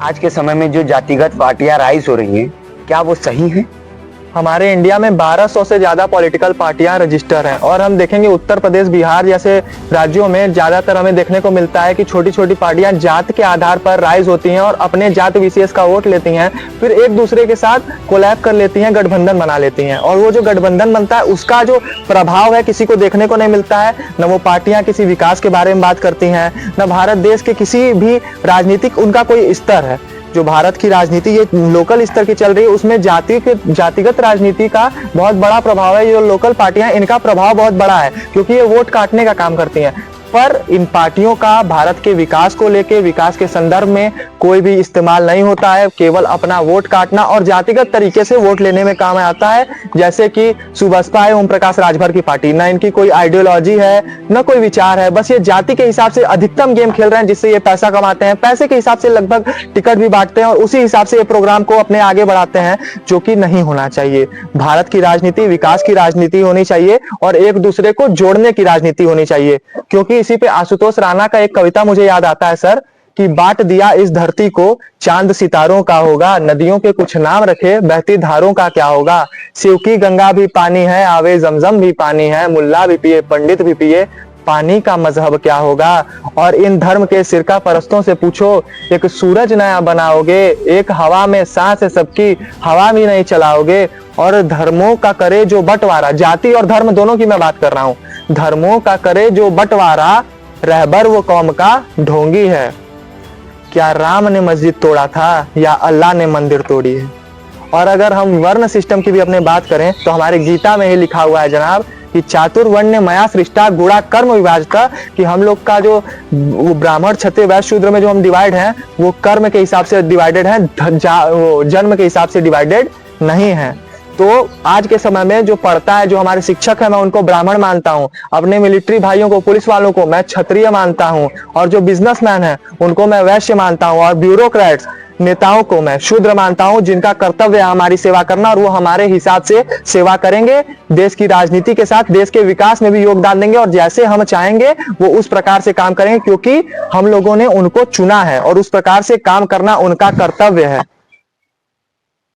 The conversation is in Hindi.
आज के समय में जो जातिगत पार्टियां राइज हो रही हैं, क्या वो सही हैं? हमारे इंडिया में 1200 से ज्यादा पॉलिटिकल पार्टियां रजिस्टर हैं और हम देखेंगे उत्तर प्रदेश, बिहार जैसे राज्यों में ज्यादातर हमें देखने को मिलता है कि छोटी छोटी पार्टियां जात के आधार पर राइज होती हैं और अपने जात विशेष का वोट लेती हैं, फिर एक दूसरे के साथ कोलैब कर लेती हैं, गठबंधन बना लेती हैं और वो जो गठबंधन बनता है उसका जो प्रभाव है किसी को देखने को नहीं मिलता है। न वो पार्टियां किसी विकास के बारे में बात करती हैं, न भारत देश के किसी भी राजनीतिक उनका कोई स्तर है। जो भारत की राजनीति ये लोकल स्तर की चल रही है, उसमें जातिगत राजनीति का बहुत बड़ा प्रभाव है। ये जो लोकल पार्टियां इनका प्रभाव बहुत बड़ा है क्योंकि ये वोट काटने का काम करती हैं, पर इन पार्टियों का भारत के विकास को लेके, विकास के संदर्भ में कोई भी इस्तेमाल नहीं होता है। केवल अपना वोट काटना और जातिगत तरीके से वोट लेने में काम आता है। जैसे कि सुबसपा है, ओम प्रकाश राजभर की पार्टी, ना इनकी कोई आइडियोलॉजी है, ना कोई विचार है, बस ये जाति के हिसाब से अधिकतम गेम खेल रहे हैं जिससे ये पैसा कमाते हैं। पैसे के हिसाब से लगभग टिकट भी बांटते हैं और उसी हिसाब से ये प्रोग्राम को अपने आगे बढ़ाते हैं, जो कि नहीं होना चाहिए। भारत की राजनीति विकास की राजनीति होनी चाहिए और एक दूसरे को जोड़ने की राजनीति होनी चाहिए। क्योंकि इसी पे आशुतोष राणा का एक कविता मुझे याद आता है सर, कि बांट दिया इस धरती को, चांद सितारों का होगा, नदियों के कुछ नाम रखे, बहती धारों का क्या होगा। शिव की गंगा भी पानी है, आवे जमजम भी पानी है, मुल्ला भी पिए पंडित भी पिए, पानी का मजहब क्या होगा। और इन धर्म के सिरका परस्तों से पूछो, एक सूरज नया बनाओगे, एक हवा में सांस है सबकी, हवा भी नहीं चलाओगे। और धर्मों का करे जो बंटवारा, जाति और धर्म दोनों की मैं बात कर रहा हूं, धर्मों का करे जो बंटवारा, रहबर वो कौम का ढोंगी है। क्या राम ने मस्जिद तोड़ा था या अल्लाह ने मंदिर तोड़ी है। और अगर हम वर्ण सिस्टम की भी अपने बात करें तो हमारे गीता में ही लिखा हुआ है जनाब कि चातुर्वर्ण मया सृष्टा गुणा कर्म विभाजता, कि हम लोग का जो ब्राह्मण क्षत्रिय वैश्य शूद्र में जो हम डिवाइड हैं वो कर्म के हिसाब से डिवाइडेड है, जन्म के हिसाब से डिवाइडेड नहीं है। तो आज के समय में जो पढ़ता है, जो हमारे शिक्षक है, मैं उनको ब्राह्मण मानता हूं, अपने मिलिट्री भाइयों को, पुलिस वालों को मैं क्षत्रिय मानता हूं, और जो बिजनेसमैन है उनको मैं वैश्य मानता हूं, और ब्यूरोक्रेट्स नेताओं को मैं शूद्र मानता हूं, जिनका कर्तव्य है हमारी सेवा करना और वो हमारे हिसाब से सेवा करेंगे, देश की राजनीति के साथ देश के विकास में भी योगदान देंगे और जैसे हम चाहेंगे वो उस प्रकार से काम करेंगे, क्योंकि हम लोगों ने उनको चुना है और उस प्रकार से काम करना उनका कर्तव्य है।